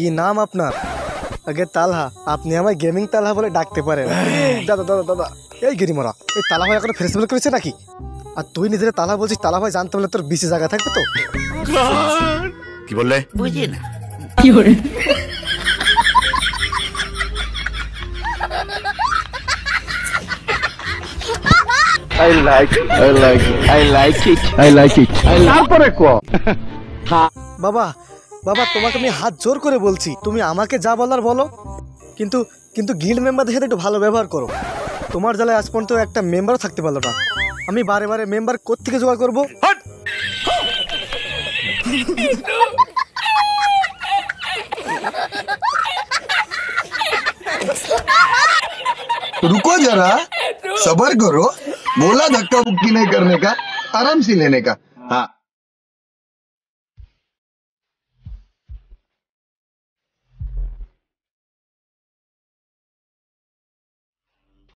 কি নাম আপনার? আগে তালহা, আপনি আমায় গেমিং তালহা বলে ডাকতে পারেন। দাদা দাদা দাদা, এই গিরিমরা, এই তালা ভাই এখনো ফেসবুক করেছে নাকি? আর তুই নিজের তালা বলছিস? তালা ভাই জানতে পারলে তোর বেশি জায়গা থাকবে তো। কি বললে? বুঝি না। কি করে? I like it. তারপরে কো বাবা বাবা, তোমাকে আমি হাত জোর করে বলছি, তুমি আমাকে যা বলার বলো, কিন্তু কিন্তু গিল্ড মেম্বারদের সাথে একটু ভালো ব্যবহার করো। তোমার জ্বালায় আজ পর্যন্ত একটা মেম্বারও থাকতে পারলো না। আমি বারে বারে মেম্বার কোত্থেকে জোগাড় করবো? रुको जरा, सबर करो। बोला धक्का मुक्की नहीं करने का, आराम से लेने का।